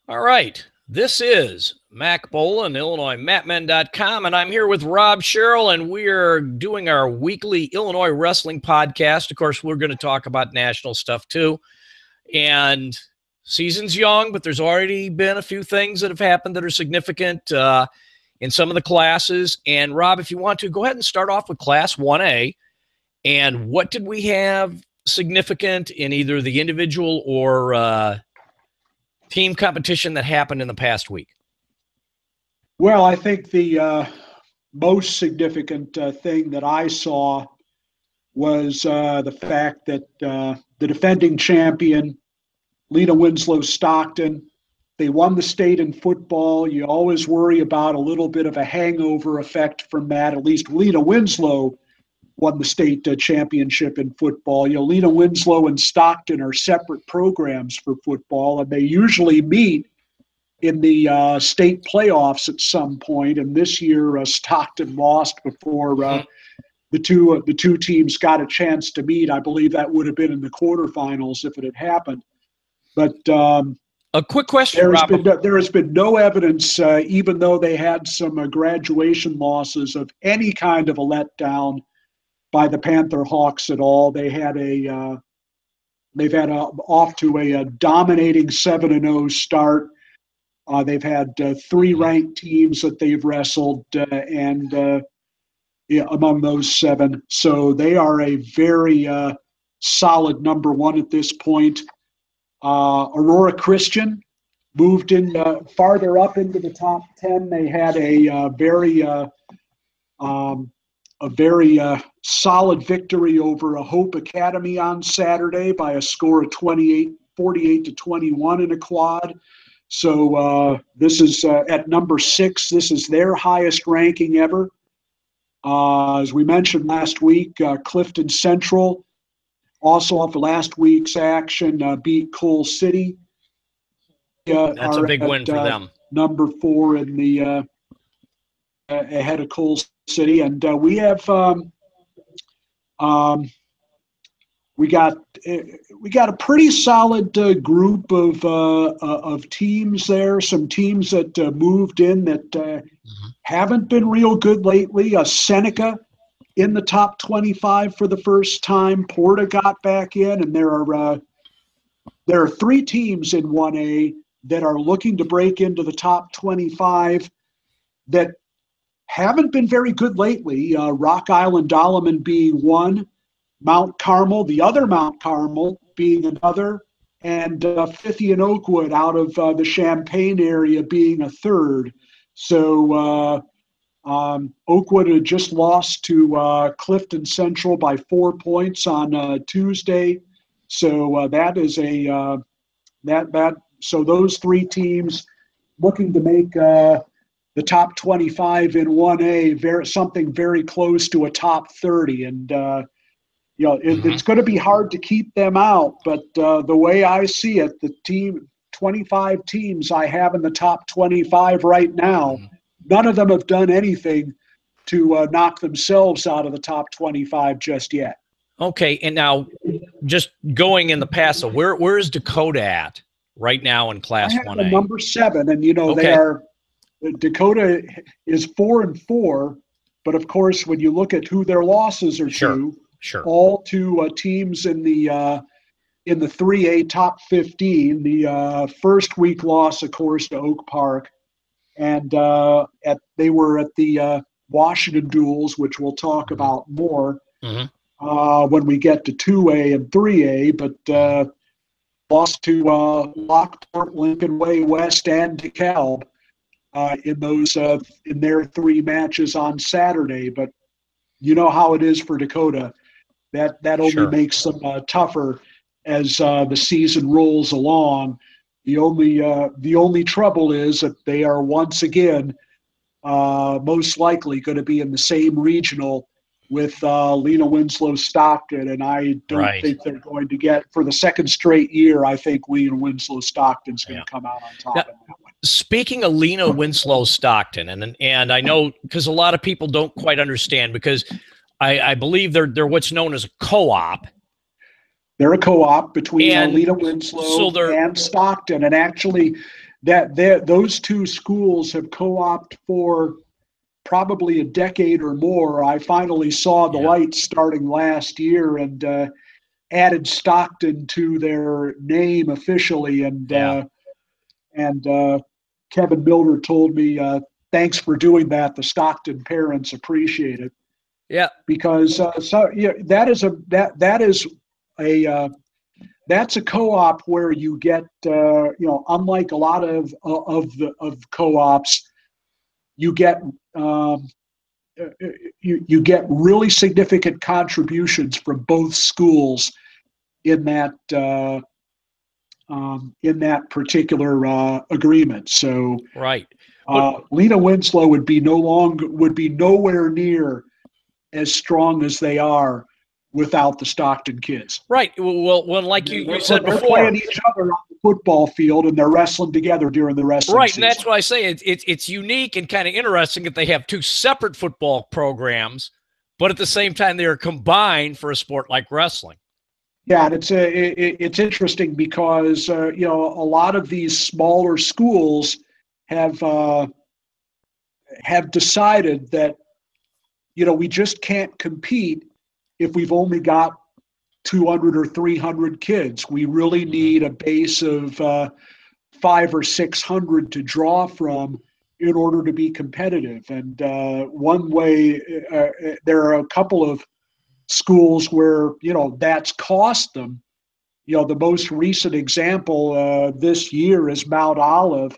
All right. This is Mac Bolan, IllinoisMatmen.com, and I'm here with Rob Sherrill, and we're doing our weekly Illinois wrestling podcast. Of course, we're going to talk about national stuff too. And season's young, but there's already been a few things that have happened that are significant in some of the classes. And Rob, if you want to, go ahead and start off with Class 1A. And what did we have significant in either the individual or team competition that happened in the past week? Well, I think the most significant thing that I saw was the fact that the defending champion, Lena Winslow Stockton, they won the state in football. You always worry about a little bit of a hangover effect from that. At least Lena Winslow won the state championship in football. You know, Lena Winslow and Stockton are separate programs for football, and they usually meet in the state playoffs at some point. And this year, Stockton lost before the two teams got a chance to meet. I believe that would have been in the quarterfinals if it had happened. But a quick question, there has been no evidence, even though they had some graduation losses, of any kind of a letdown by the Panther Hawks at all. They've had off to a dominating 7-0 start. They've had three ranked teams that they've wrestled, among those seven. So they are a very solid number one at this point. Aurora Christian moved in farther up into the top 10. They had a very solid victory over a Hope Academy on Saturday by a score of 48-21 in a quad. So this is at number 6. This is their highest ranking ever. As we mentioned last week, Clifton Central, also off of last week's action, beat Coal City. That's a big win for them. Number 4 in the ahead of Coal City, and we have we got a pretty solid group of teams there. Some teams that moved in that haven't been real good lately. Seneca in the top 25 for the first time. Porta got back in, and there are 3 teams in 1A that are looking to break into the top 25 that haven't been very good lately. Rock Island Dalaman being one, Mount Carmel, the other Mount Carmel being another, and Fithy and Oakwood out of the Champaign area being a third. So Oakwood had just lost to Clifton Central by 4 points on Tuesday. So that is so those 3 teams looking to make the top 25 in 1A, something very close to a top 30. And, it's going to be hard to keep them out. But the way I see it, the 25 teams I have in the top 25 right now, none of them have done anything to knock themselves out of the top 25 just yet. Okay, and now just going in the past, so where is Dakota at right now in Class 1A? Number 7, and they are. Dakota is 4-4, but of course, when you look at who their losses are to, all to teams in the 3A top 15. The first week loss, of course, to Oak Park, and they were at the Washington Duels, which we'll talk about more when we get to 2A and 3A. But lost to Lockport, Lincoln Way West, and DeKalb. In their 3 matches on Saturday. But you know how it is for Dakota. That only makes them tougher as the season rolls along. The only trouble is that they are once again most likely going to be in the same regional with Lena Winslow Stockton, and I don't think they're going to get, for the second straight year, I think Lena Winslow Stockton's going to come out on top in that one. Speaking of Lena Winslow Stockton, and I know because a lot of people don't quite understand, because I believe they're what's known as a co-op. They're a co-op between Lena Winslow and Stockton, and actually those two schools have co-opted for probably a decade or more. I finally saw the light starting last year and added Stockton to their name officially. And Kevin Milner told me, "Thanks for doing that. The Stockton parents appreciate it." Yeah, because that's a co-op where you get unlike a lot of co-ops, you get you get really significant contributions from both schools in that particular agreement. So right. Lena Winslow would be nowhere near as strong as they are without the Stockton kids. Right. Well, when like you said before, they're playing each other on the football field and they're wrestling together during the wrestling right, season. And that's why I say it's unique and kind of interesting that they have two separate football programs, but at the same time they are combined for a sport like wrestling. Yeah, and it's interesting because a lot of these smaller schools have decided that we just can't compete if we've only got 200 or 300 kids. We really need a base of 500 or 600 to draw from in order to be competitive. And one way, there are a couple of schools where that's cost them. The most recent example this year is Mount Olive,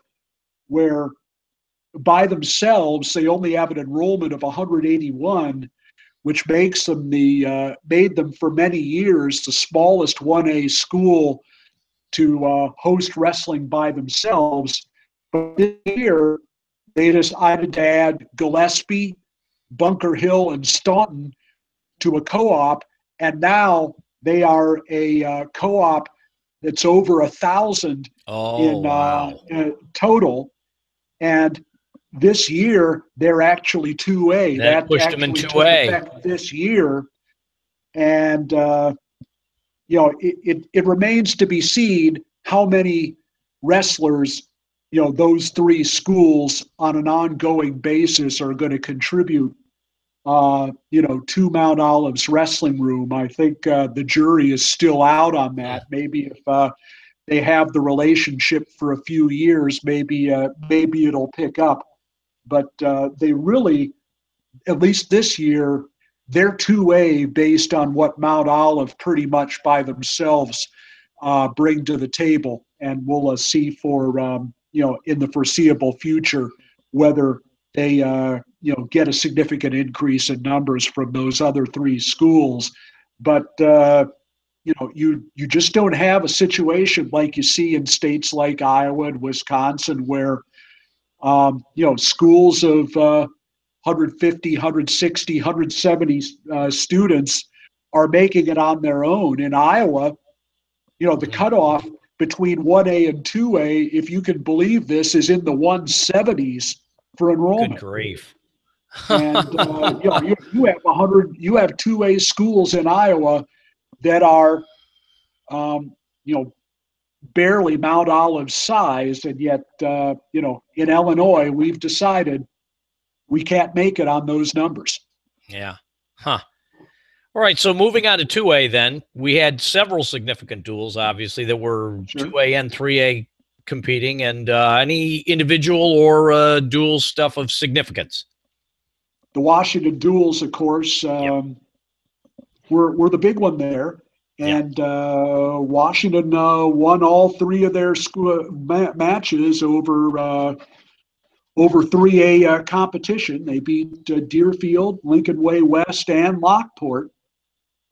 where by themselves they only have an enrollment of 181, which makes them made them for many years the smallest 1A school to host wrestling by themselves. But this year, they decided to add Gillespie, Bunker Hill, and Staunton to a co-op, and now they are a co-op that's over 1,000 in total. And this year, they're actually 2A. That pushed them in 2A. Took effect this year. And, it remains to be seen how many wrestlers, those three schools on an ongoing basis are going to contribute, to Mount Olive's wrestling room. I think the jury is still out on that. Maybe if they have the relationship for a few years, maybe it'll pick up. But they really, at least this year, they're 2A based on what Mount Olive pretty much by themselves bring to the table. And we'll see for, in the foreseeable future, whether they, get a significant increase in numbers from those other three schools. But, you just don't have a situation like you see in states like Iowa and Wisconsin where, schools of 150, 160, 170 students are making it on their own. In Iowa, the cutoff between 1A and 2A, if you can believe this, is in the 170s for enrollment. Good grief. And you have 2A schools in Iowa that are barely Mount Olive's size, and yet in Illinois we've decided we can't make it on those numbers. Yeah. Huh. All right, so moving on to 2A then, we had several significant duels, obviously, that were 2A and 3A competing, and any individual or dual stuff of significance? The Washington Duels, of course, were the big one there. And Washington won all three of their matches over 3A competition. They beat Deerfield, Lincoln Way West, and Lockport.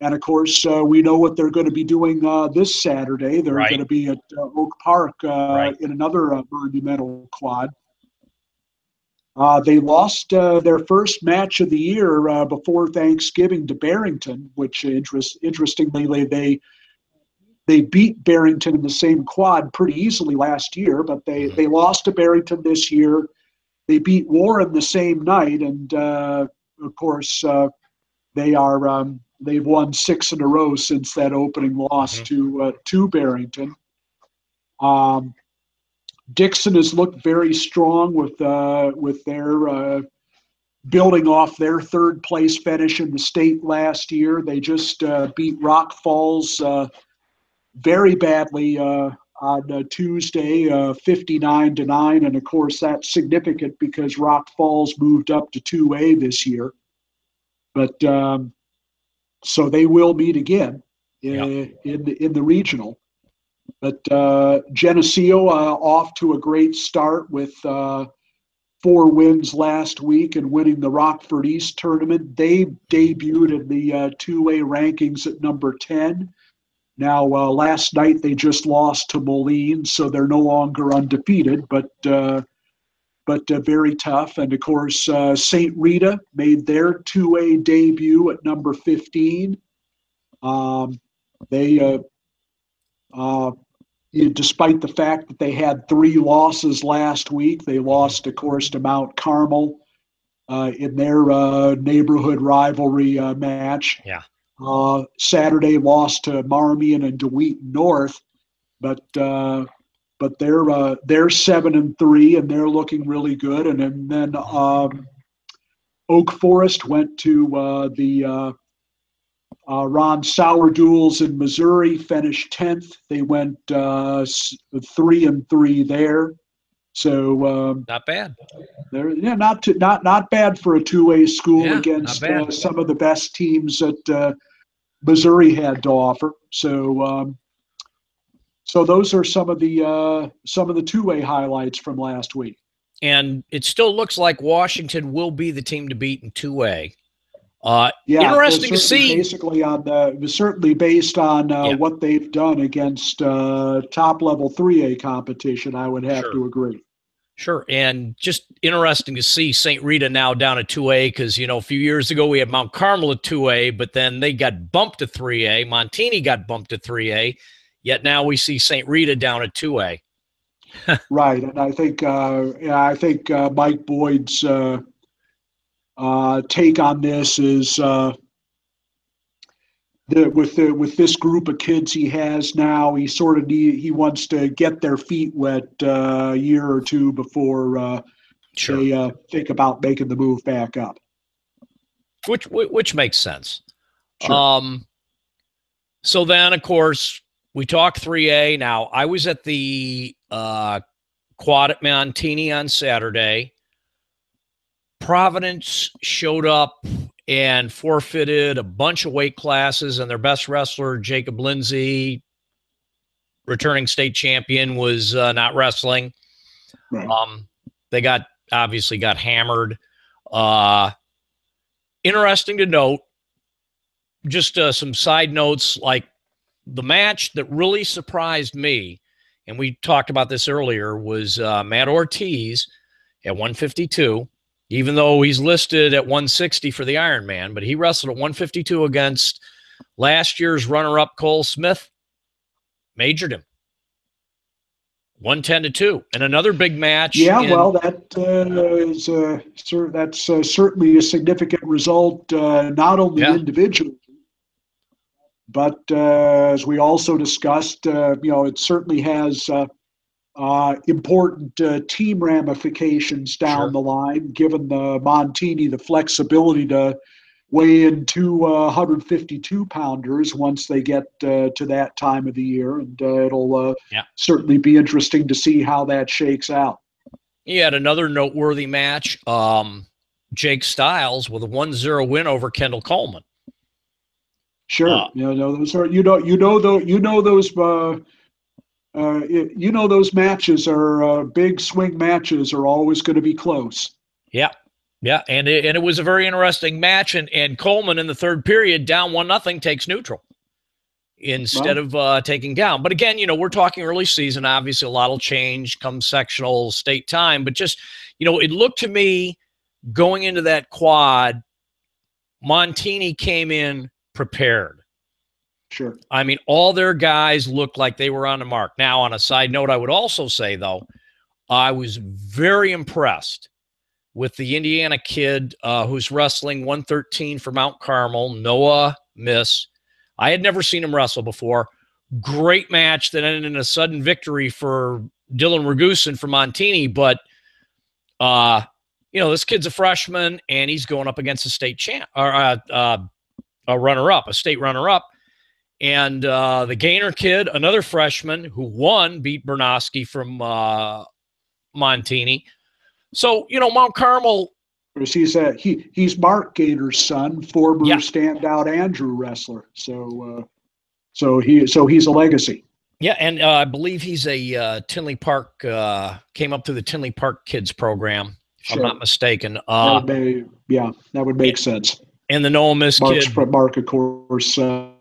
And of course, we know what they're going to be doing this Saturday. They're going to be at Oak Park in another monumental quad. They lost their first match of the year before Thanksgiving to Barrington, which interestingly they beat Barrington in the same quad pretty easily last year, but they lost to Barrington this year. They beat Warren the same night, and of course they've won 6 in a row since that opening loss to Barrington. Dixon has looked very strong with their building off their third place finish in the state last year. They just beat Rock Falls very badly on Tuesday, 59-9, and of course that's significant because Rock Falls moved up to 2A this year. But so they will meet again in the regional. But Geneseo off to a great start with 4 wins last week and winning the Rockford East tournament. They debuted in the 2A rankings at number 10. Now, last night they just lost to Moline, so they're no longer undefeated, but very tough. And of course, St. Rita made their 2A debut at number 15. Despite the fact that they had 3 losses last week, they lost, of course, to Mount Carmel in their neighborhood rivalry match. Yeah. Saturday lost to Marmion and DeWheat North, but they're 7-3 and they're looking really good. And then Oak Forest went to the Ron Sauer Duels in Missouri, finished 10th. They went 3-3 there. So not bad. Not bad for a 2A school against some of the best teams that Missouri had to offer. So those are some of the 2A highlights from last week. And it still looks like Washington will be the team to beat in 2A. Interesting to see. Basically, certainly based on what they've done against top-level 3A competition, I would have to agree. Sure, and just interesting to see St. Rita now down at 2A because, a few years ago we had Mount Carmel at 2A, but then they got bumped to 3A. Montini got bumped to 3A, yet now we see St. Rita down at 2A. Right, and I think Mike Boyd's take on this is with this group of kids he has now, he wants to get their feet wet a year or two before they think about making the move back up. Which makes sense. Sure. So then, of course, we talk 3A. Now, I was at the quad at Montini on Saturday. Providence showed up and forfeited a bunch of weight classes, and their best wrestler, Jacob Lindsay, returning state champion, was not wrestling. Right. They obviously got hammered. Interesting to note, just some side notes, like the match that really surprised me, and we talked about this earlier, was Matt Ortiz at 152. Even though he's listed at 160 for the Ironman, but he wrestled at 152 against last year's runner-up Cole Smith. Majored him 110-2, and another big match. That's certainly a significant result, not only individually, but as we also discussed, it certainly has important team ramifications down the line, given the Montini the flexibility to weigh in 152-pounders once they get to that time of the year. And it'll certainly be interesting to see how that shakes out. He had another noteworty match, Jake Stiles, with a 1-0 win over Kendall Coleman. Sure. Those matches are big swing matches are always going to be close. Yeah, and it was a very interesting match, and Coleman in the third period, down 1-0, takes neutral instead of taking down. But again, we're talking early season. Obviously, a lot will change come sectional state time. But just, it looked to me going into that quad, Montini came in prepared. Sure. I mean, all their guys looked like they were on the mark. Now, on a side note, I would also say, though, I was very impressed with the Indiana kid who's wrestling 113 for Mount Carmel, Noah Miss. I had never seen him wrestle before. great match that ended in a sudden victory for Dylan Ragusin from Montini. But, this kid's a freshman, and he's going up against a state champ or a runner-up, a state runner-up. And the Gaynor kid, another freshman who won, beat Bernowski from Montini. So, Mount Carmel. He's Mark Gaynor's son, former standout Andrew wrestler. So he's a legacy. Yeah, and I believe he's a Tinley Park, came up through the Tinley Park Kids program, if I'm not mistaken. That would make sense. And the Noah Miss kid. Mark, of course, as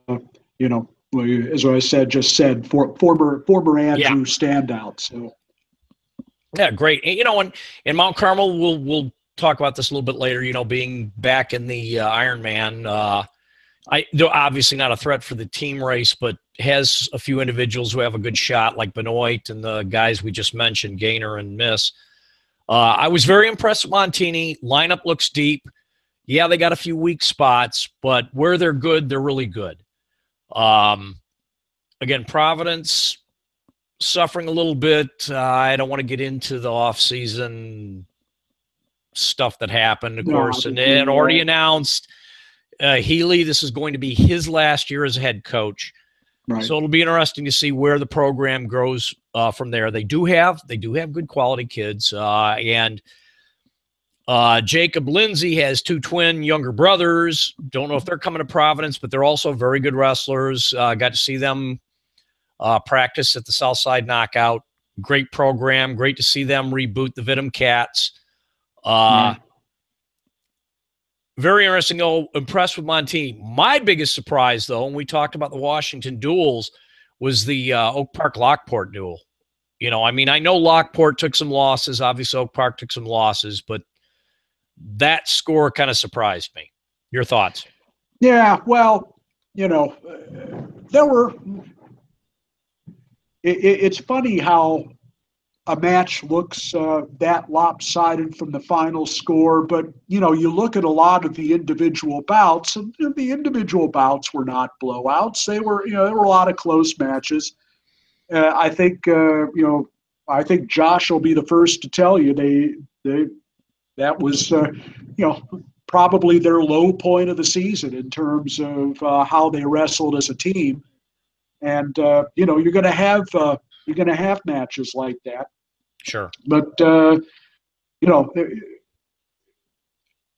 I said, former Andrew standout. So. Yeah, great. And, in Mount Carmel, we'll talk about this a little bit later, being back in the Ironman. They're obviously not a threat for the team race, but has a few individuals who have a good shot, like Benoit and the guys we just mentioned, Gaynor and Miss. I was very impressed with Montini. Lineup looks deep. Yeah, they got a few weak spots, but where they're good, they're really good. Again, Providence suffering a little bit. I don't want to get into the off-season stuff that happened, of course, and already announced Healy, this is going to be his last year as a head coach. Right. So it'll be interesting to see where the program grows from there. They do have good quality kids, and Jacob Lindsay has two twin younger brothers. Don't know if they're coming to Providence, but they're also very good wrestlers. Got to see them practice at the Southside Knockout. Great program. Great to see them reboot the Vidum Cats. Very interesting. Impressed with Montini. My biggest surprise, though, when we talked about the Washington duels, was the Oak Park Lockport duel. I know Lockport took some losses. Obviously, Oak Park took some losses, but that score kind of surprised me. Your thoughts? Yeah, well, there were. It's funny how a match looks that lopsided from the final score, but you look at a lot of the individual bouts, and the individual bouts were not blowouts. They were, there were a lot of close matches. I think Josh will be the first to tell you that was probably their low point of the season in terms of how they wrestled as a team, and you're going to have matches like that. Sure. But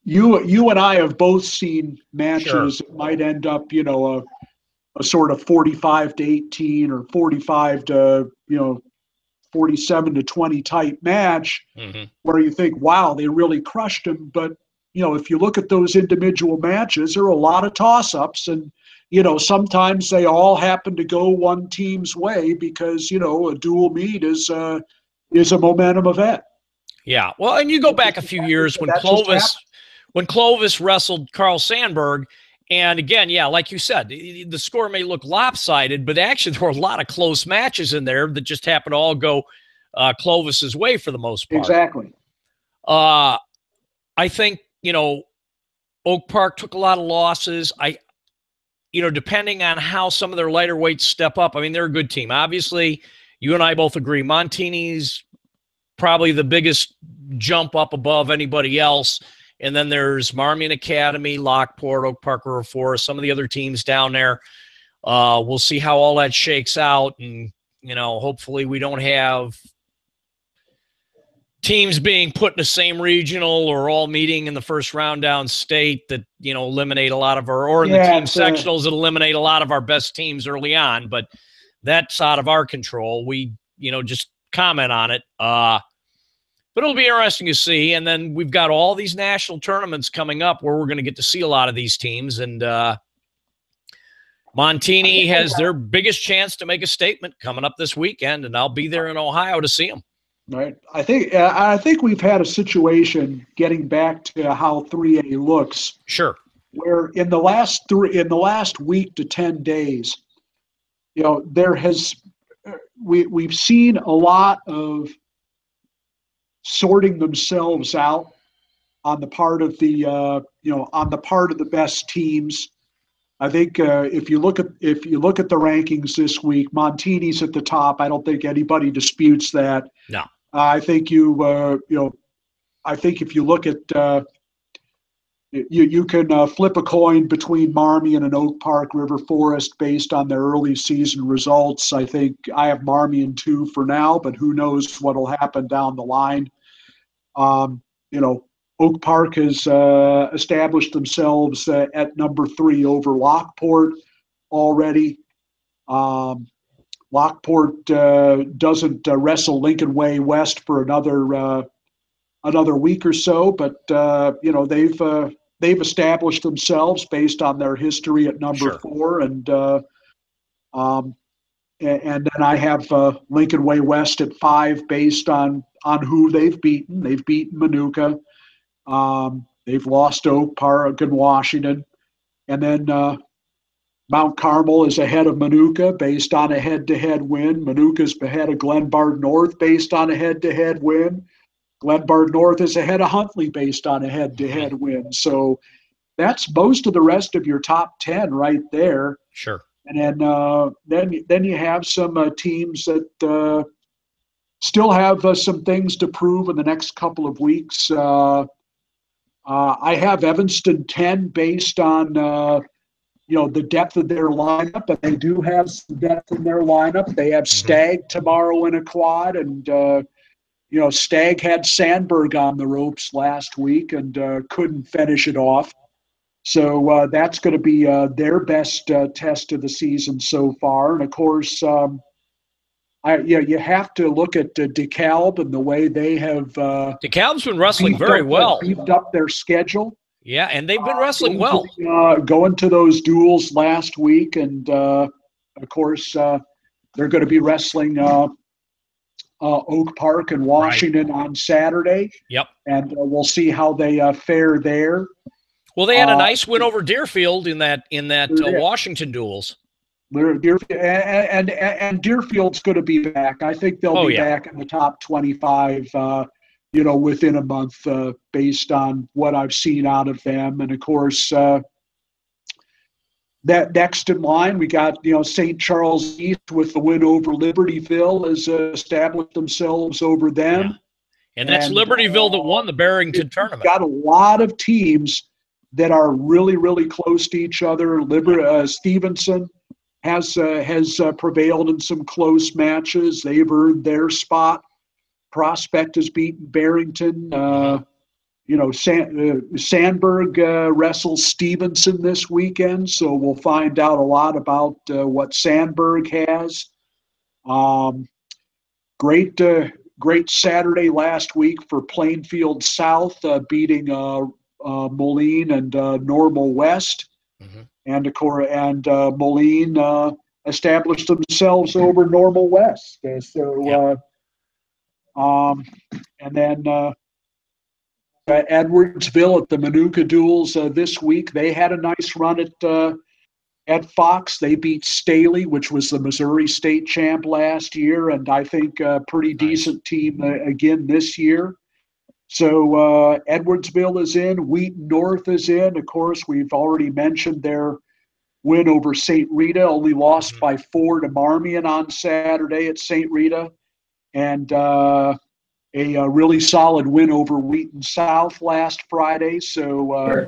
you and I have both seen matches that might end up, a sort of 45-18 or 45 to 47-20 type match, where you think, wow, they really crushed them. But if you look at those individual matches, there are a lot of toss-ups, and sometimes they all happen to go one team's way because a dual meet is a momentum event. Yeah, well, and you go back a few years when Clovis wrestled Carl Sandburg, and again, yeah, like you said, the score may look lopsided, but actually there were a lot of close matches in there that just happened to all go Clovis's way for the most part. Exactly. I think Oak Park took a lot of losses. Depending on how some of their lighter weights step up, they're a good team. Obviously, you and I both agree Montini's probably the biggest jump up above anybody else. And then there's Marmion Academy, Lockport, Oak Park River Forest, some of the other teams down there. We'll see how all that shakes out. And, hopefully we don't have teams being put in the same regional or all meeting in the first round downstate that, eliminate a lot of or in the team sectionals that eliminate a lot of our best teams early on. But that's out of our control. We, just comment on it. But it'll be interesting to see. And then we've got all these national tournaments coming up where we're going to get to see a lot of these teams. And Montini has their biggest chance to make a statement coming up this weekend, and I'll be there in Ohio to see them. Right. I think we've had a situation, getting back to how 3A looks. Sure. Where in the last week to 10 days, we've seen a lot of sorting themselves out on the part of the best teams. I think if you look at the rankings this week, Montini's at the top. I don't think anybody disputes that. No. I think I think if you look at you can flip a coin between Marmion and Oak Park River Forest based on their early season results. I think I have Marmion 2 for now, but who knows what will happen down the line. Oak Park has established themselves at number 3 over Lockport already. Lockport doesn't wrestle Lincoln Way West for another week or so, but they've established themselves based on their history at number Sure. 4, and then I have Lincoln Way West at 5 based on who they've beaten. They've beaten Manuka. They've lost Oak Park and Washington. And then Mount Carmel is ahead of Manuka based on a head-to-head win. Manuka's ahead of Glenbard North based on a head-to-head win. Glenbard North is ahead of Huntley based on a head-to-head win. So that's most of the rest of your top 10 right there. Sure. And then you have some teams that still have some things to prove in the next couple of weeks. I have Evanston 10 based on the depth of their lineup, and they do have some depth in their lineup. They have Stagg tomorrow in a quad, and Stagg had Sandberg on the ropes last week and couldn't finish it off. So that's going to be their best test of the season so far. And of course, you have to look at DeKalb and the way they have. DeKalb's been wrestling very well. Beefed up their schedule. Yeah, and they've been wrestling well. Going to those duels last week, and of course, they're going to be wrestling Oak Park and Washington on Saturday. Yep. And we'll see how they fare there. Well, they had a nice win over Deerfield in that Washington duels. And Deerfield's going to be back. I think they'll be back in the top 25, within a month, based on what I've seen out of them. And of course, that next in line, we got St. Charles East with the win over Libertyville has established themselves over them. Yeah. And that's Libertyville that won the Barrington tournament. Got a lot of teams that are really, really close to each other. Stevenson has prevailed in some close matches. They've earned their spot. Prospect has beaten Barrington. Sandberg wrestles Stevenson this weekend, so we'll find out a lot about what Sandberg has. Great Saturday last week for Plainfield South, beating Moline and Normal West. And of course, Moline established themselves over Normal West. And then Edwardsville at the Manuka Duels this week. They had a nice run at Fox. They beat Staley, which was the Missouri State champ last year, and I think a pretty decent team again this year. So Edwardsville is in. Wheaton North is in. Of course, we've already mentioned their win over St. Rita, only lost by 4 to Marmion on Saturday at St. Rita. And a really solid win over Wheaton South last Friday. So we're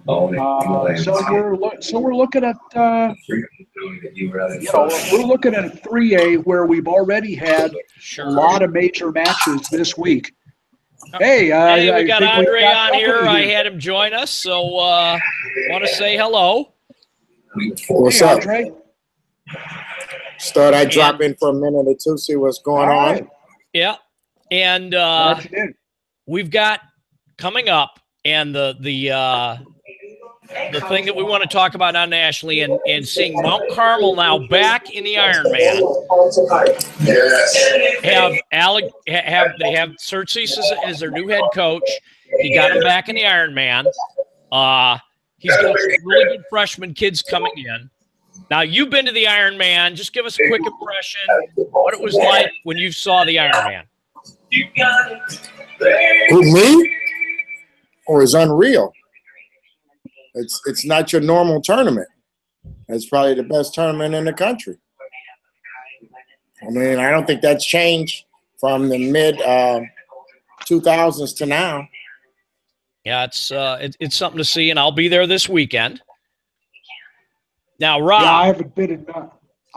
looking at we're looking at 3A where we've already had a lot of major matches this week. Hey, we got Andre on here. I had him join us, so want to say hello. What's up? Andre? I drop in for a minute or two, see what's going on. Yeah, and we've got coming up, and the thing that we want to talk about now nationally, and seeing Mount Carmel now back in the Ironman. They have Surtees as their new head coach. He got him back in the Ironman. He's got some really good freshman kids coming in. Now, you've been to the Ironman. Just give us a quick impression what it was like when you saw the Ironman. Who, me? Or is unreal? It's not your normal tournament. It's probably the best tournament in the country. I mean, I don't think that's changed from the mid 2000s to now. Yeah, it's something to see, and I'll be there this weekend. Now, Rob, yeah, I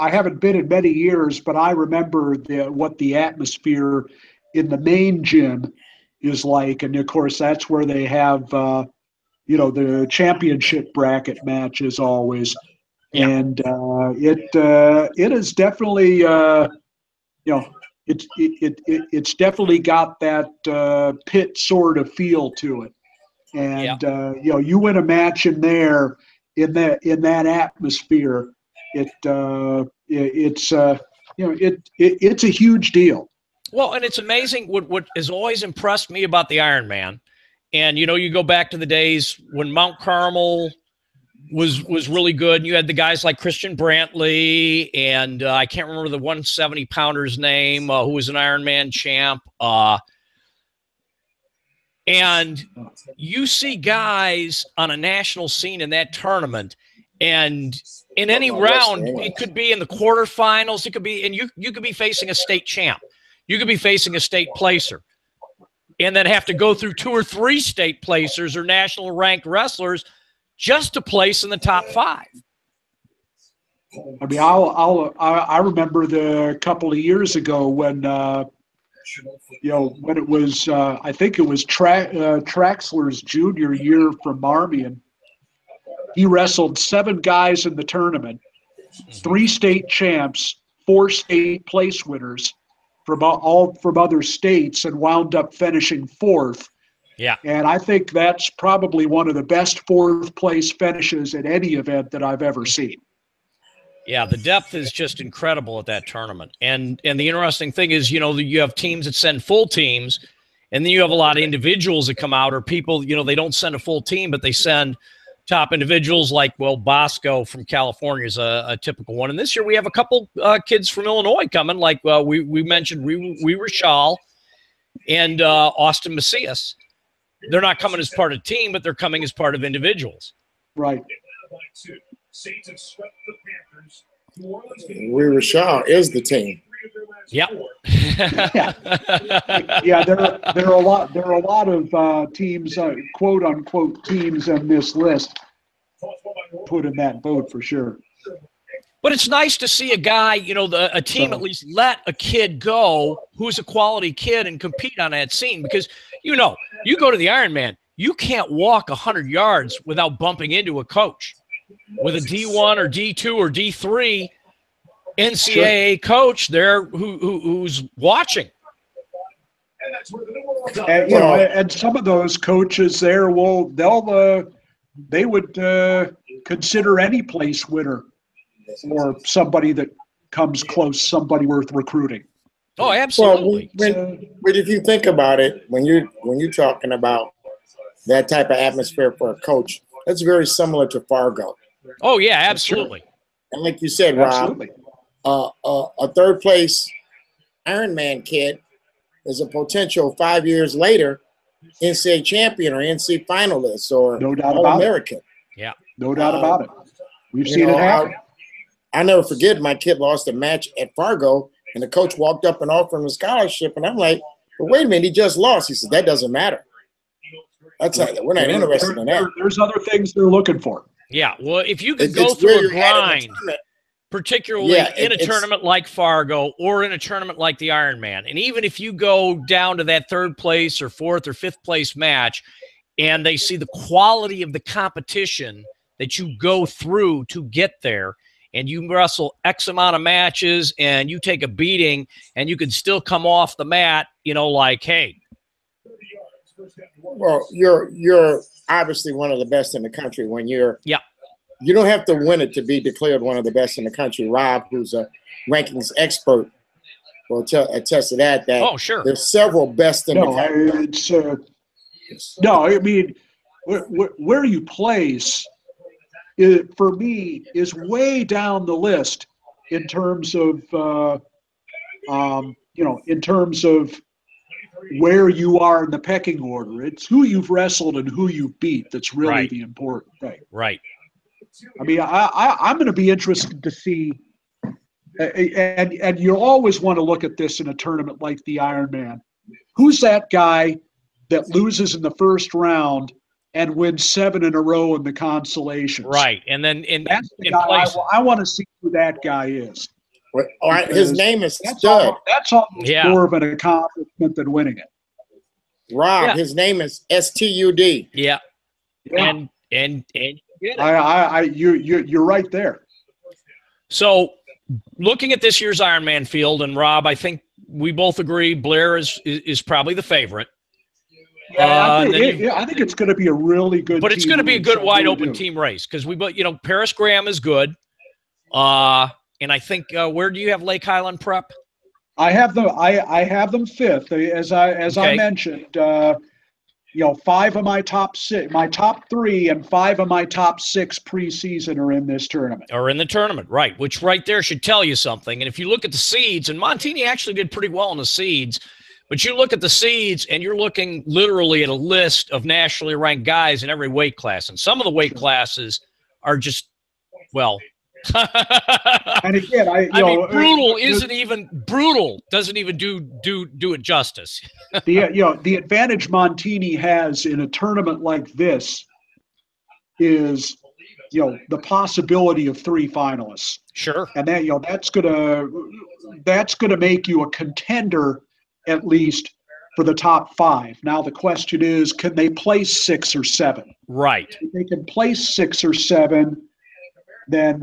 haven't been in many years, but I remember what the atmosphere in the main gym is like, and of course that's where they have the championship bracket matches always, yeah. and it is definitely it's definitely got that pit sort of feel to it, and you win a match in there in that atmosphere, it's a huge deal. Well, and it's amazing what has always impressed me about the Ironman. And, you go back to the days when Mount Carmel was really good. And you had the guys like Christian Brantley and I can't remember the 170-pounder's name, who was an Ironman champ. And you see guys on a national scene in that tournament, and in any round, it could be in the quarterfinals, it could be, and you could be facing a state champ. You could be facing a state placer, and then have to go through 2 or 3 state placers or national ranked wrestlers just to place in the top 5. I mean, I remember the couple of years ago when when it was I think it was Traxler's junior year from Marmion. He wrestled 7 guys in the tournament, 3 state champs, 4 state place winners from other states, and wound up finishing 4th. Yeah. And I think that's probably one of the best 4th place finishes at any event that I've ever seen. Yeah, the depth is just incredible at that tournament. And the interesting thing is, you have teams that send full teams, and then you have a lot of individuals that come out, or people, they don't send a full team, but they send top individuals like, Bosco from California is a typical one. And this year we have a couple kids from Illinois coming, like we mentioned, we Rashal and Austin Macias. They're not coming as part of the team, but they're coming as part of individuals. Right. We Rashal is the team. Yep. Yeah, there are a lot of teams, quote unquote teams on this list put in that boat for sure. But it's nice to see a guy, a team at least let a kid go who's a quality kid and compete on that scene, because you go to the Ironman, you can't walk 100 yards without bumping into a coach with a D1 or D2 or D3 NCAA coach there who's watching. And, and some of those coaches there they would consider any place winner or somebody that comes close, somebody worth recruiting. Oh, absolutely. But if you think about it, when you're talking about that type of atmosphere for a coach, that's very similar to Fargo. Oh yeah, absolutely. And like you said, Rob, a 3rd place Ironman kid is a potential 5 years later NCAA champion or NCAA finalist or no doubt All-American. Yeah, no doubt about it. We've seen it happen. I'll never forget, my kid lost a match at Fargo, and the coach walked up and offered him a scholarship, and I'm like, "But wait a minute, he just lost." He said, "That doesn't matter. We're not interested in that." There's other things they're looking for. Yeah, well, if you could go through a grind, particularly in a tournament like Fargo or in a tournament like the Ironman, and even if you go down to that 3rd place or 4th or 5th place match, and they see the quality of the competition that you go through to get there, and you wrestle X amount of matches and you take a beating and you can still come off the mat, like, hey. Well, you're obviously one of the best in the country when you're. Yeah. You don't have to win it to be declared one of the best in the country. Rob, who's a rankings expert, will attest to that. Oh, sure. There's several best in the country. I mean, where you place, for me, is way down the list in terms of, in terms of where you are in the pecking order. It's who you've wrestled and who you beat that's really the important thing. Right. I mean, I'm going to be interested to see, and you always want to look at this in a tournament like the Ironman. Who's that guy that loses in the first round and wins 7 in a row in the consolations? Right, and then that's the guy I want to see who that guy is. All right, his name is that's Stud. That's almost more of an accomplishment than winning it. Rob, his name is STUD. Yeah. And you're right there. So looking at this year's Ironman field, and Rob, I think we both agree Blair is probably the favorite. Yeah, I think it's going to be a really good. But it's going to be a good wide open team race because Paris Graham is good. And I think where do you have Lake Highland Prep? I have them. I have them 5th, as I mentioned. 5 of my top 6, my top 3, and 5 of my top 6 preseason are in this tournament. Are in the tournament, right? Which right there should tell you something. And if you look at the seeds, and Montini actually did pretty well in the seeds, but you look at the seeds, and you're looking literally at a list of nationally ranked guys in every weight class, and some of the weight classes are just and again, brutal doesn't even do it justice. The advantage Montini has in a tournament like this is the possibility of 3 finalists. Sure. And that's gonna make you a contender at least for the top 5. Now the question is, can they place 6 or 7? Right. If they can place 6 or 7, then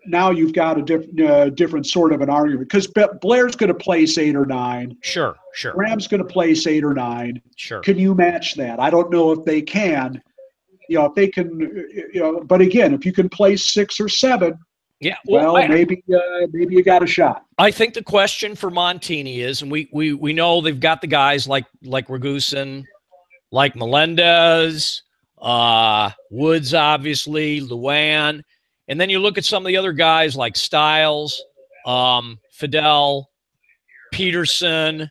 now you've got a different sort of an argument, because Blair's going to place 8 or 9. Sure. Graham's going to place 8 or 9. Sure. Can you match that? I don't know if they can. If they can, but again, if you can place 6 or 7, maybe you got a shot. I think the question for Montini is, and we know they've got the guys like Ragusin, like Melendez, Woods, obviously, Luan. And then you look at some of the other guys like Stiles, Fidel, Peterson,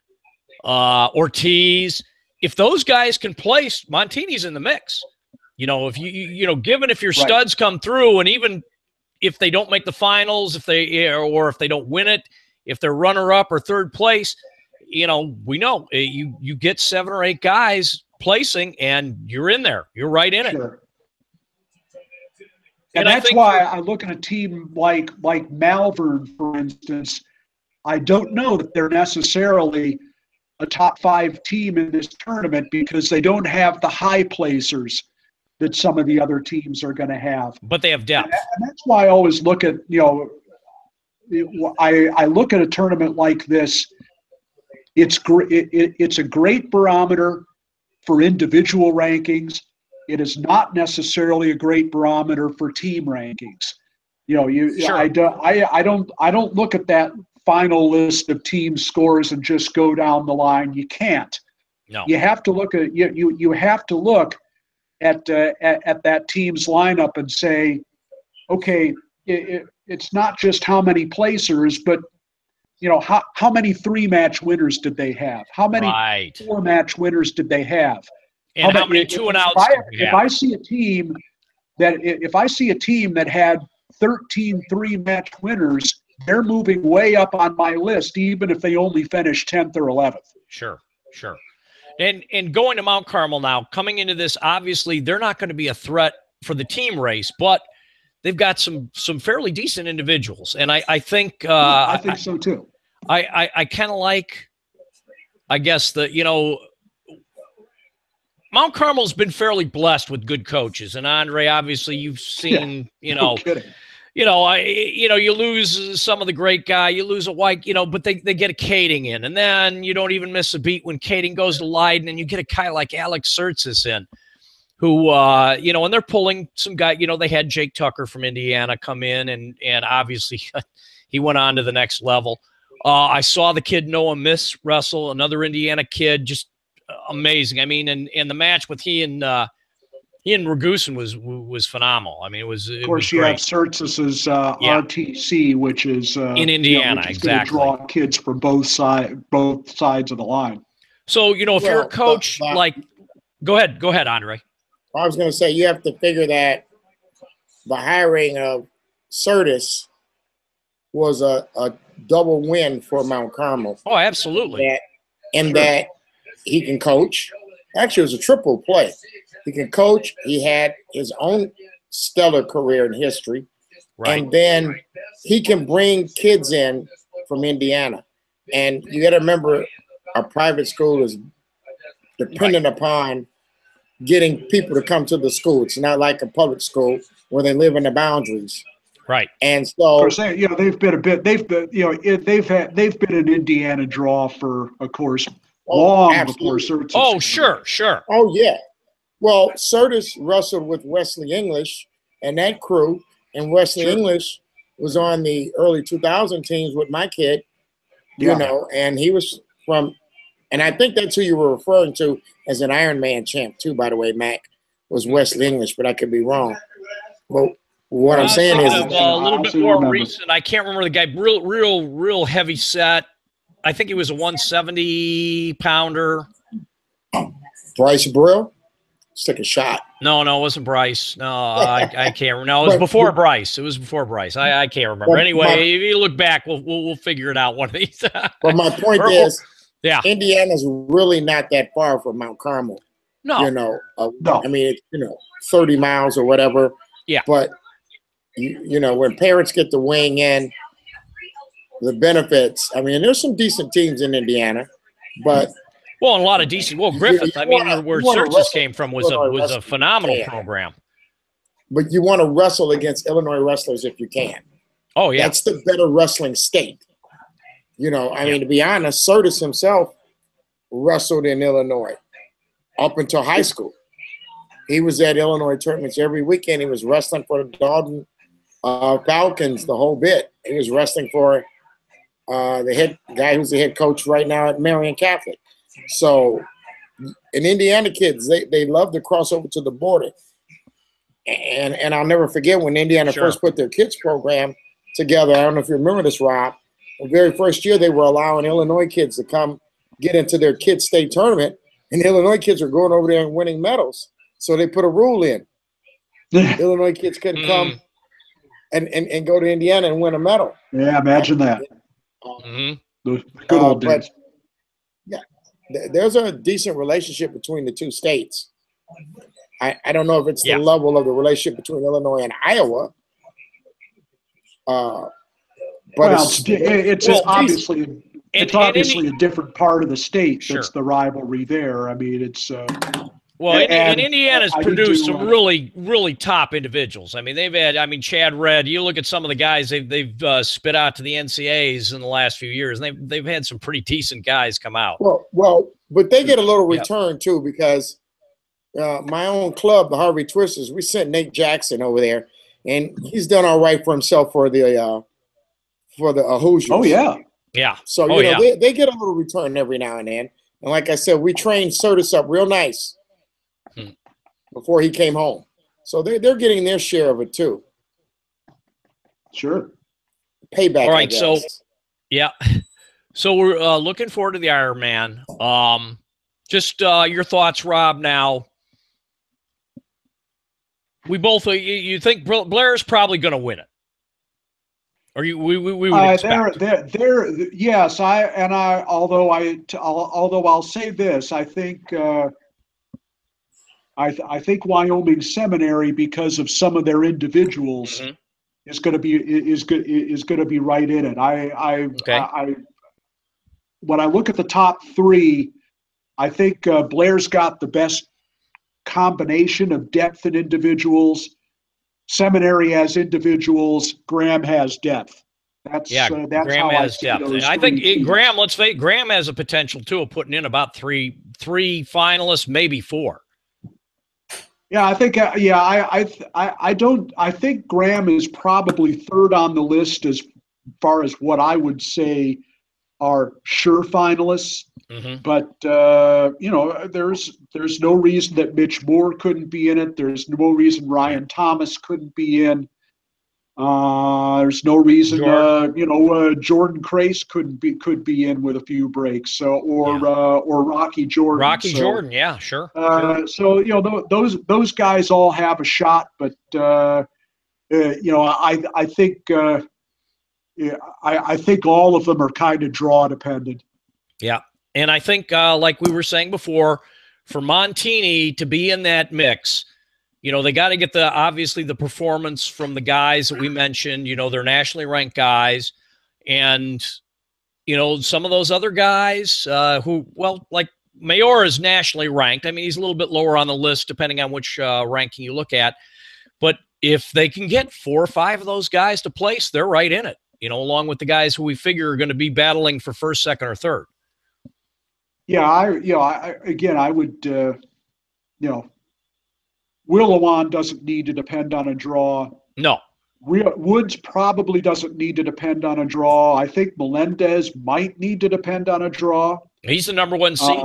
Ortiz. If those guys can place, Montini's in the mix. If your studs come through, and even if they don't make the finals, if they don't win it, if they're runner-up or 3rd place, we know you get 7 or 8 guys placing, and you're in there. You're right in it. And that's why I look at a team like Malvern, for instance. I don't know that they're necessarily a top 5 team in this tournament because they don't have the high placers that some of the other teams are going to have. But they have depth. And that's why I always look at, I look at a tournament like this. It's a great barometer for individual rankings. It is not necessarily a great barometer for team rankings. Sure. I don't look at that final list of team scores and just go down the line. You can't. No. You have to look at you have to look at that team's lineup and say, okay, it's not just how many placers, but how many 3-match winners did they have? How many 4-match winners did they have? And how many 2 and outs? If I see a team that had 13 3-match winners, they're moving way up on my list, even if they only finish 10th or 11th. Sure. And going to Mount Carmel now, coming into this, obviously they're not going to be a threat for the team race, but they've got some fairly decent individuals, and I think I think so too. I kind of like, I guess Mount Carmel's been fairly blessed with good coaches, and Andre, obviously, you've seen, No kidding. You lose some of the great guy, you lose a white, but they get a Kading in, and then you don't even miss a beat when Kading goes to Leiden, and you get a guy like Alex Surtzis in, who, and they're pulling some guy, they had Jake Tucker from Indiana come in, and obviously he went on to the next level. I saw the kid Noah Miss wrestle, another Indiana kid, just amazing. I mean, and the match with he and Ragusin was phenomenal. I mean, it was. Of course, you have Surtzis's RTC, which is in Indiana, which is exactly. Draw kids from both sides of the line. So if you're a coach, go ahead, Andre. I was going to say you have to figure that the hiring of Curtis was a double win for Mount Carmel. Oh, absolutely. That he can coach. Actually, it was a triple play. He can coach. He had his own stellar career in history. Right. And then he can bring kids in from Indiana. And you got to remember, a private school is dependent upon getting people to come to the school. It's not like a public school where they live in the boundaries. Right. And so, of course, they've been an Indiana draw for, of course, long before Curtis. Oh, sure. Oh, yeah. Well, Curtis wrestled with Wesley English and that crew, and Wesley English was on the early 2000 teams with my kid, you know, and he was from, and I think that's who you were referring to as an Iron Man champ too, by the way, Mac, was Wesley English, but I could be wrong. Well, what I'm saying is a little bit more recent. I can't remember the guy. Real heavy set. I think he was a 170 pounder. Bryce Brill. Let's take a shot. No, it wasn't Bryce. No, I can't remember. No, it was before Bryce. It was before Bryce. I can't remember. Anyway, if you look back, we'll figure it out one of these. But my point is, Indiana's really not that far from Mount Carmel. No. You know, no. I mean, 30 miles or whatever. Yeah. But, you know, when parents get to weighing in the benefits, I mean, there's some decent teams in Indiana, but – well, and a lot of decent. Well, Griffith, where Curtis came from was a phenomenal program. But you want to wrestle against Illinois wrestlers if you can. Oh, yeah. That's the better wrestling state. You know, I mean, to be honest, Curtis himself wrestled in Illinois up until high school. He was at Illinois tournaments every weekend. He was wrestling for the Dalton Falcons the whole bit. He was wrestling for the head guy who's the head coach right now at Marion Catholic. So, in Indiana kids, they love to cross over to the border. And I'll never forget when Indiana first put their kids program together. I don't know if you remember this, Rob. The very first year, they were allowing Illinois kids to come get into their kids' state tournament, and the Illinois kids were going over there and winning medals. So they put a rule in. Illinois kids couldn't come and go to Indiana and win a medal. Yeah, imagine that. The good old days. There's a decent relationship between the two states. I don't know if it's the level of the relationship between Illinois and Iowa. But it's obviously a different part of the state that's the rivalry there. I mean, it's well, and Indiana's produced some really top individuals. I mean, they've had, Chad Redd. You look at some of the guys they've spit out to the NCAAs in the last few years, and they've had some pretty decent guys come out. Well, but they get a little return too, because my own club, the Harvey Twisters, we sent Nate Jackson over there, and he's done all right for himself for the Hoosiers. Oh yeah. So they get a little return every now and then. And like I said, we trained Curtis up real nice before he came home. So they're getting their share of it too. Sure. Payback. All right, so we're looking forward to the Ironman. Just your thoughts, Rob, now. We both you think Blair's probably going to win it. Or we would expect. Yes, although I'll say this, I think I think Wyoming Seminary, because of some of their individuals, is going to be right in it. When I look at the top three, I think Blair's got the best combination of depth in individuals. Seminary has individuals. Graham has depth. That's Graham how has I depth. I think Graham. Let's face, Graham has a potential too of putting in about three finalists, maybe four. Yeah, I think. I think Graham is probably third on the list as far as what I would say are sure finalists. But there's no reason that Mitch Moore couldn't be in it. There's no reason Ryan Thomas couldn't be in. There's no reason Jordan Crace could be in with a few breaks. Or Rocky Jordan. Jordan, yeah, sure. So those guys all have a shot, but I think I think all of them are kind of draw dependent. Yeah, and I think like we were saying before, for Montini to be in that mix, they got to get obviously the performance from the guys that we mentioned. They're nationally ranked guys, and some of those other guys like Mayor is nationally ranked. I mean, he's a little bit lower on the list depending on which ranking you look at. But if they can get 4 or 5 of those guys to place, they're right in it, along with the guys who we figure are going to be battling for first, second, or third. Yeah, I would, Willowan doesn't need to depend on a draw. No. Woods probably doesn't need to depend on a draw. I think Melendez might need to depend on a draw. He's the number 1 seed.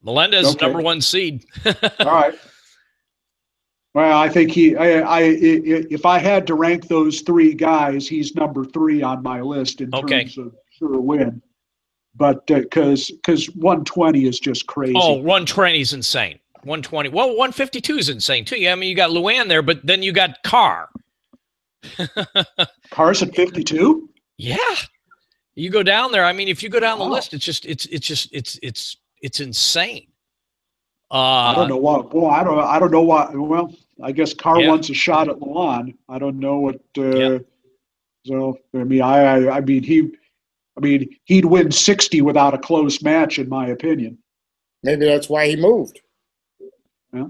Melendez is number 1 seed. All right. Well, I think if I had to rank those 3 guys, he's number 3 on my list in terms of sure win. But because 120 is just crazy. Oh, 120 is insane. 120. Well, 152 is insane too. Yeah, I mean, you got Luan there, but then you got Carr. Carr's at 52. Yeah, you go down there. I mean, if you go down the list, it's insane. I don't know what. Well, I don't know what. Well, I guess Carr wants a shot at Luan. I don't know what. So I mean, he'd win 60 without a close match, in my opinion. Maybe that's why he moved. Yeah.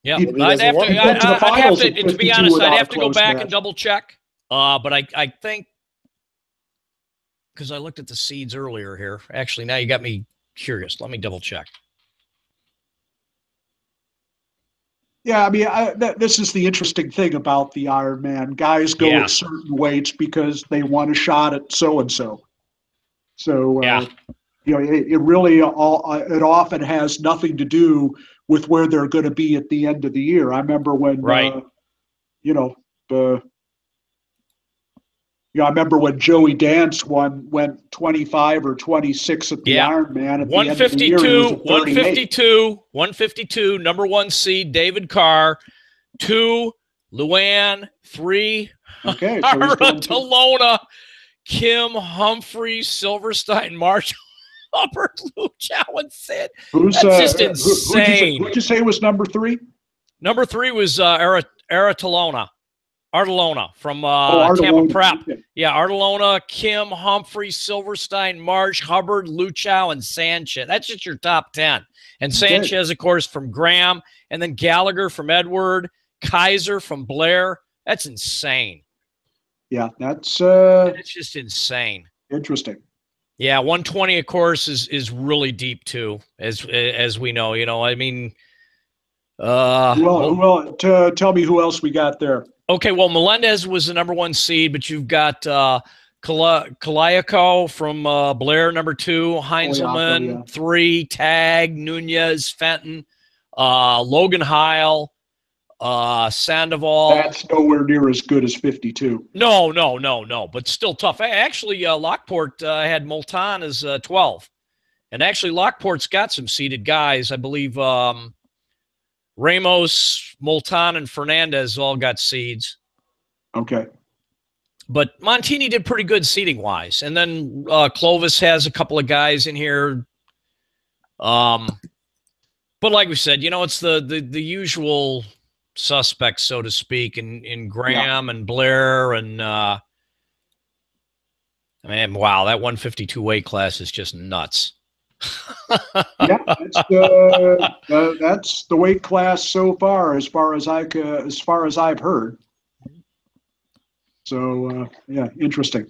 Yeah, to be honest, I'd have to go back and double check. But I think, because I looked at the seeds earlier here. Actually, now you got me curious. Let me double check. Yeah, I mean, this is the interesting thing about the Ironman. Guys go at certain weights because they want a shot at so-and-so. So, it really it often has nothing to do with where they're going to be at the end of the year. I remember when, I remember when Joey Dance went 25 or 26 at the Ironman. At 152, number 1 seed, David Carr. 2, Luan. 3, Talona, Kim, Humphrey, Silverstein, Marshall, Hubbard, Luchow, and Sid. That's just insane. Who'd you say was number 3? Number 3 was Artelona from Tampa Prep. Yeah, Artelona, Kim, Humphrey, Silverstein, Marsh, Hubbard, Luchow, and Sanchez. That's just your top 10. And Sanchez, of course, from Graham, and then Gallagher from Edward, Kaiser from Blair. That's insane. Yeah, that's it's just insane. Interesting. Yeah, 120, of course, is really deep too, as we know. I mean, tell me who else we got there. Okay, well, Melendez was the number 1 seed, but you've got Kaliako from Blair, number 2, Heinzelman, 3, Tag, Nunez, Fenton, Logan Heil, Sandoval. That's nowhere near as good as 52. No, but still tough. Actually, Lockport had Moltan as 12. And actually, Lockport's got some seeded guys. I believe Ramos, Moltan, and Fernandez all got seeds. Okay. But Montini did pretty good seeding-wise. And then Clovis has a couple of guys in here. But like we said, it's the usual suspects, so to speak, in Graham and Blair. And, man, wow, that 152 weight class is just nuts. Yeah, that's the weight class so far, as far as I've heard. So interesting.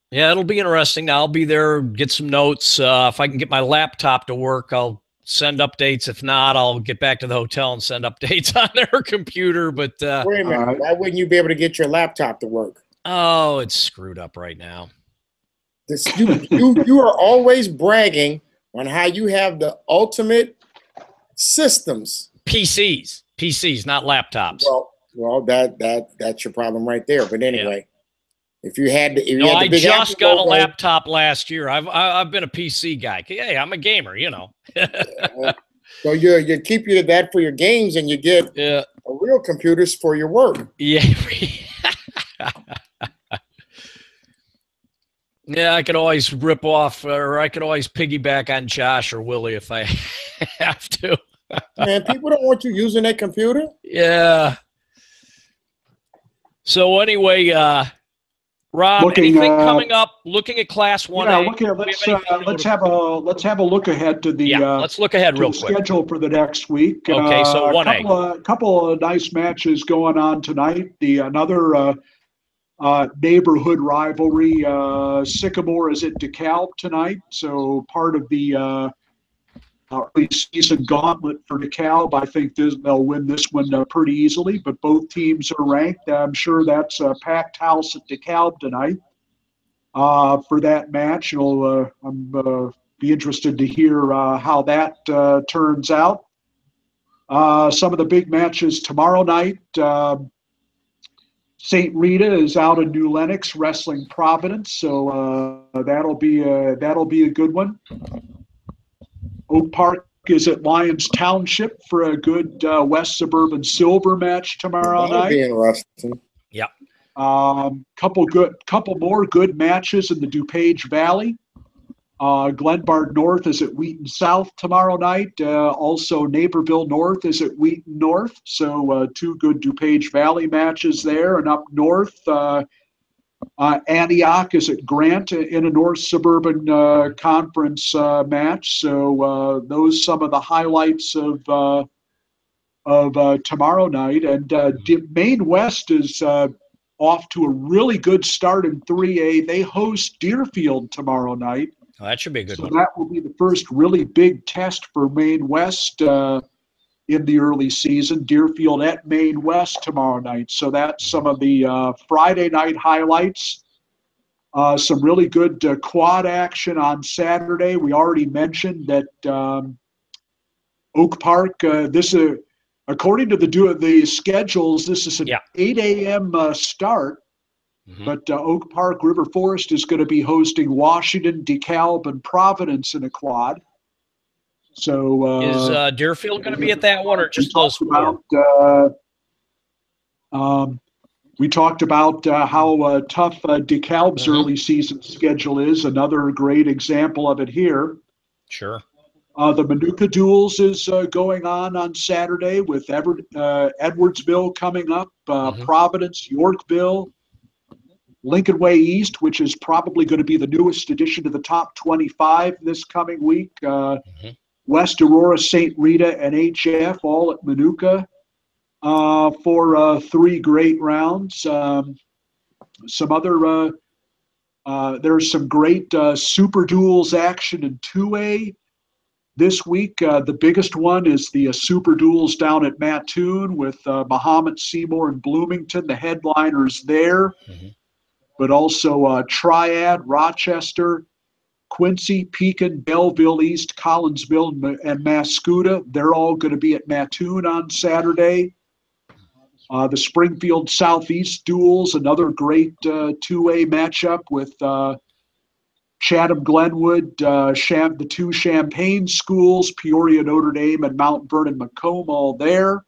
Yeah, it'll be interesting. Now I'll be there, get some notes. If I can get my laptop to work, I'll send updates. If not, I'll get back to the hotel and send updates on their computer. But wait a minute, why wouldn't you be able to get your laptop to work? Oh, it's screwed up right now. You are always bragging on how you have the ultimate systems. PCs, not laptops. Well, that's your problem right there. But anyway, if you had to, I just got a laptop last year. I've been a PC guy. Hey, I'm a gamer, So you keep you to that for your games, and you get a real computers for your work. Yeah. Yeah, I could always rip off, or I could always piggyback on Josh or Willie if I have to. Man, people don't want you using that computer. Yeah. So anyway, Rob, anything coming up? Looking at Class 1A. Yeah, let's have a look ahead to the let's look ahead real quick. Schedule for the next week. Okay, so 1A. Couple of nice matches going on tonight. Another neighborhood rivalry. Sycamore is at DeKalb tonight, so part of the early season gauntlet for DeKalb. I think they'll win this one pretty easily, but both teams are ranked. I'm sure that's a packed house at DeKalb tonight for that match. I'm be interested to hear how that turns out. Some of the big matches tomorrow night. St. Rita is out in New Lenox wrestling Providence, so that'll be a good one. Oak Park is at Lyons Township for a good West Suburban Silver match tomorrow night. That'll be interesting. Yeah. Couple more good matches in the DuPage Valley. Glenbard North is at Wheaton South tomorrow night. Also, Naperville North is at Wheaton North. So two good DuPage Valley matches there. And up north, Antioch is at Grant in a North Suburban Conference match. So those some of the highlights of tomorrow night. And Maine West is off to a really good start in 3A. They host Deerfield tomorrow night. Oh, that should be a good one. So that will be the first really big test for Maine West in the early season. Deerfield at Maine West tomorrow night. So that's some of the Friday night highlights. Some really good quad action on Saturday. We already mentioned that Oak Park, according to the schedules, this is an 8 a.m. Start. Mm-hmm. But Oak Park River Forest is going to be hosting Washington, DeKalb, and Providence in a quad. So is Deerfield going to be at that one, or just those four? We talked about how tough DeKalb's early season schedule is. Another great example of it here. Sure. The Manuka Duels is going on Saturday with Edwardsville coming up, Providence, Yorkville, Lincoln Way East, which is probably going to be the newest addition to the top 25 this coming week. West Aurora, St. Rita, and HF all at Manuka for 3 great rounds. Some other there's some great Super Duels action in 2A this week. The biggest one is the Super Duels down at Mattoon with Mahomet, Seymour, and Bloomington, the headliners there. But also Triad, Rochester, Quincy, Pekin, Belleville East, Collinsville, and Mascoutah. They're all going to be at Mattoon on Saturday. The Springfield Southeast Duels, another great 2A matchup with Chatham, Glenwood, the 2 Champaign schools, Peoria, Notre Dame, and Mount Vernon, Macomb, all there.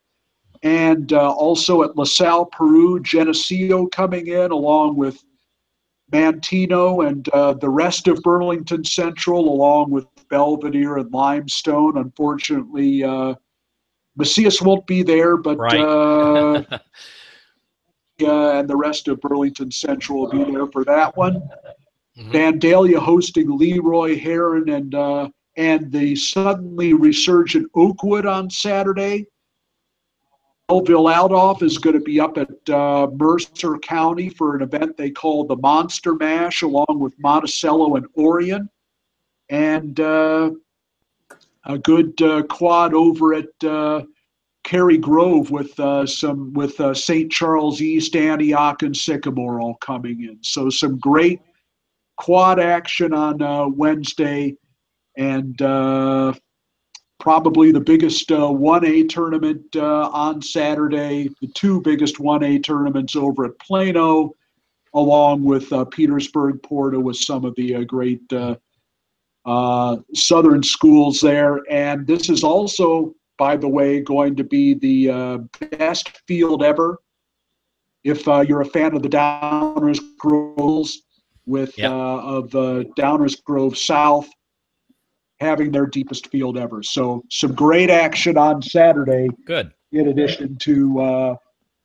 And also at LaSalle, Peru, Geneseo coming in, along with Mantino and the rest of Burlington Central, along with Belvedere and Limestone. Unfortunately, Macias won't be there, but and the rest of Burlington Central will be there for that one. Vandalia hosting Leroy, Heron, and the suddenly resurgent Oakwood on Saturday. Belleville Aldoff is going to be up at Mercer County for an event they call the Monster Mash, along with Monticello and Orion. And a good quad over at Cary Grove with St. Charles East, Antioch, and Sycamore all coming in. So some great quad action on Wednesday, and probably the biggest 1A tournament on Saturday, the 2 biggest 1A tournaments over at Plano, along with Petersburg, Porta, with some of the great southern schools there. And this is also, by the way, going to be the best field ever. If you're a fan of the Downers Groves, with of Downers Grove South having their deepest field ever. So some great action on Saturday. Good. In addition to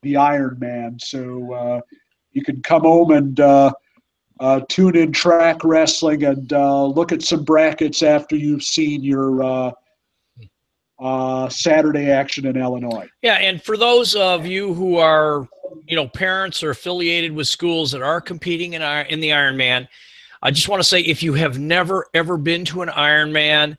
the Ironman. So you can come home and tune in track wrestling and look at some brackets after you've seen your Saturday action in Illinois. Yeah, and for those of you who are, parents or affiliated with schools that are competing in the Ironman, I just want to say, if you have never, ever been to an Ironman,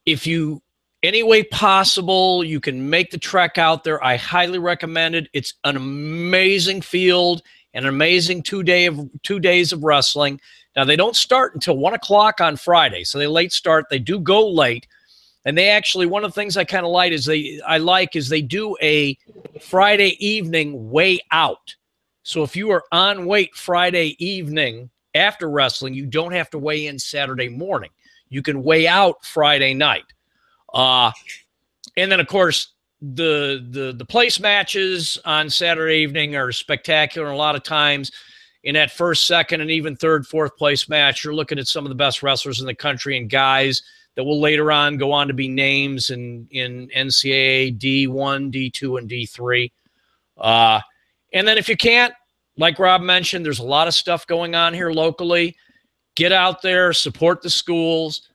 if you, any way possible, you can make the trek out there, I highly recommend it. It's an amazing field, an amazing 2 days of wrestling. Now, they don't start until 1 o'clock on Friday, so they late start. They do go late. And they actually, one of the things I kind of like is they do a Friday evening way out. So if you are on weight Friday evening after wrestling, you don't have to weigh in Saturday morning. You can weigh out Friday night. And then, of course, the place matches on Saturday evening are spectacular. And a lot of times in that first, second, and even third, fourth place match, you're looking at some of the best wrestlers in the country and guys that will later on go on to be names in NCAA D1, D2, and D3. And then if you can't, like Rob mentioned, there's a lot of stuff going on here locally. Get out there, support the schools,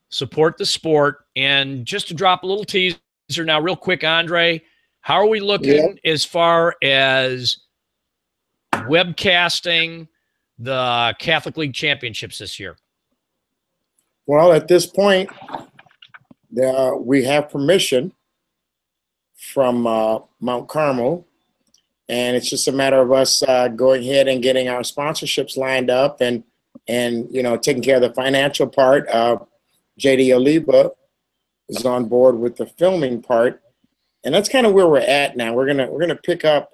support the sport. And just to drop a little teaser now real quick, Andre, how are we looking as far as webcasting the Catholic League Championships this year? Well, at this point, we have permission from Mount Carmel, and it's just a matter of us going ahead and getting our sponsorships lined up and taking care of the financial part. JD Oliva is on board with the filming part, and that's kind of where we're at now. We're gonna pick up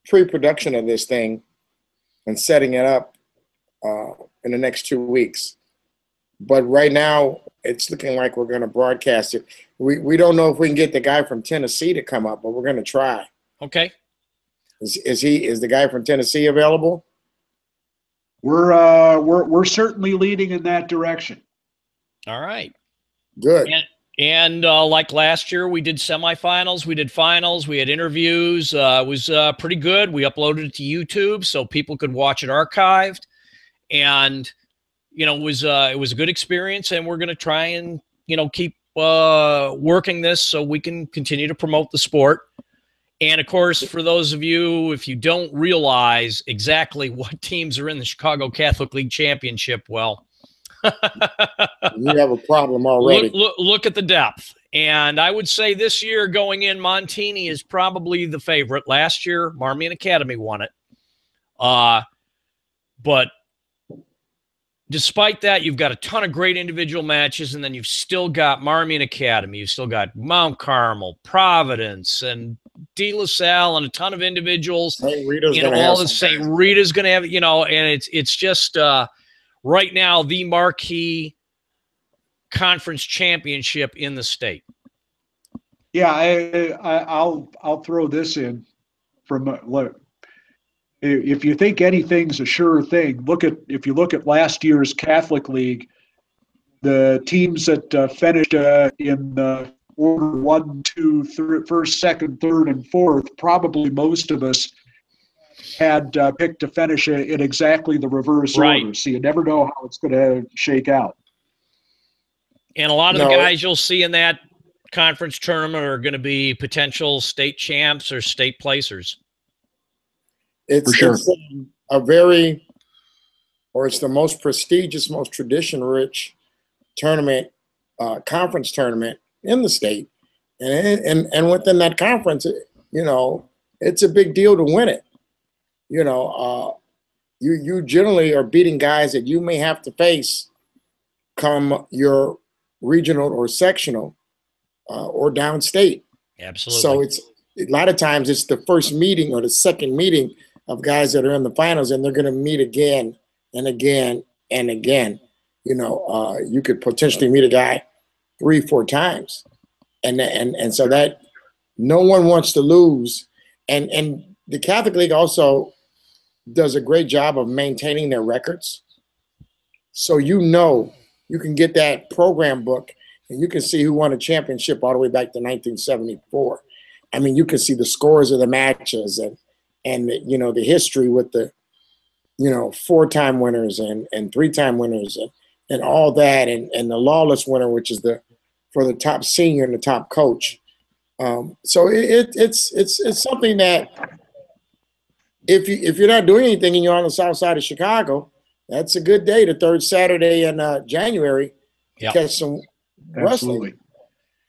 pre-production of this thing and setting it up in the next 2 weeks. But right now, it's looking like we're going to broadcast it. We don't know if we can get the guy from Tennessee to come up, but we're going to try. Okay. Is the guy from Tennessee available? We're certainly leading in that direction. All right. Good. And like last year, we did semifinals, we did finals, we had interviews. It was pretty good. We uploaded it to YouTube so people could watch it archived, and it was a good experience, and we're going to try and, keep working this so we can continue to promote the sport. And, of course, for those of you, if you don't realize exactly what teams are in the Chicago Catholic League Championship, well, you have a problem already. Look at the depth. And I would say this year going in, Montini is probably the favorite. Last year, Marmion Academy won it. But despite that, you've got a ton of great individual matches, and then you've still got Marmion Academy. You've still got Mount Carmel, Providence, and De La Salle, and a ton of individuals. St. Rita's St. Rita's going to have, and it's just right now the marquee conference championship in the state. Yeah, I'll throw this in from if you think anything's a sure thing, if you look at last year's Catholic League, the teams that finished in the order 1, 2, 3, first, second, third, and fourth, probably most of us had picked to finish in exactly the reverse order. So you never know how it's going to shake out. And a lot of the guys you'll see in that conference tournament are going to be potential state champs or state placers. It's a very, or it's the most prestigious, most tradition-rich tournament, conference tournament in the state, and within that conference, it's a big deal to win it. You generally are beating guys that you may have to face come your regional or sectional or downstate. Absolutely. So it's a lot of times it's the first meeting or the second meeting of guys that are in the finals, and they're going to meet again and again and again. You could potentially meet a guy 3-4 times. And so that no one wants to lose. And the Catholic League also does a great job of maintaining their records. So you can get that program book and you can see who won a championship all the way back to 1974. I mean, you can see the scores of the matches and the history with the 4-time winners and 3-time winners and all that, and the lawless winner, which is for the top senior and the top coach. So it's something that if you're not doing anything and you're on the south side of Chicago, that's a good day, the third Saturday in January, to catch some wrestling.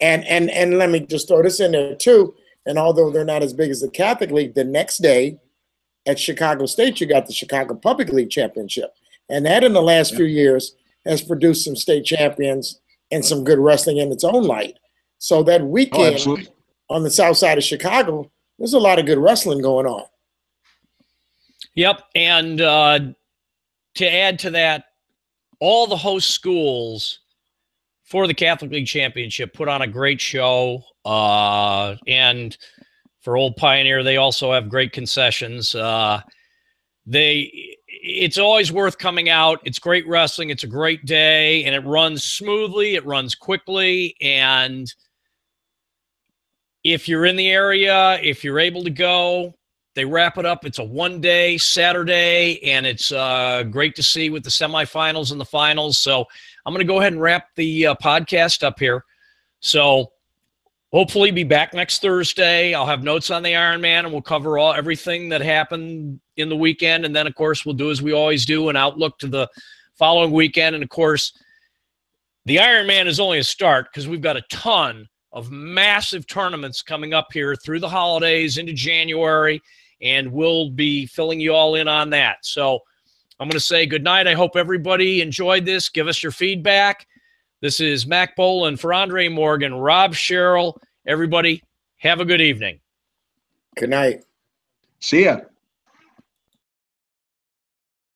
And let me just throw this in there too. And although they're not as big as the Catholic League, the next day at Chicago State, you got the Chicago Public League Championship. And that in the last few years has produced some state champions and some good wrestling in its own light. So that weekend on the south side of Chicago, there's a lot of good wrestling going on. Yep. And to add to that, all the host schools for the Catholic League Championship put on a great show. And for Old Pioneer, they also have great concessions. It's always worth coming out. It's great wrestling. It's a great day, and it runs smoothly. It runs quickly. And if you're in the area, if you're able to go, they wrap it up. It's a one-day Saturday, and it's great to see with the semifinals and the finals. So I'm going to go ahead and wrap the podcast up here. So hopefully be back next Thursday. I'll have notes on the Ironman, and we'll cover everything that happened in the weekend. And then, of course, we'll do as we always do, an outlook to the following weekend. And, of course, the Ironman is only a start because we've got a ton of massive tournaments coming up here through the holidays into January, and we'll be filling you all in on that. So I'm going to say good night. I hope everybody enjoyed this. Give us your feedback. This is Mac Boland for Andre Morgan, Rob Sherrill. Everybody, have a good evening. Good night. See ya.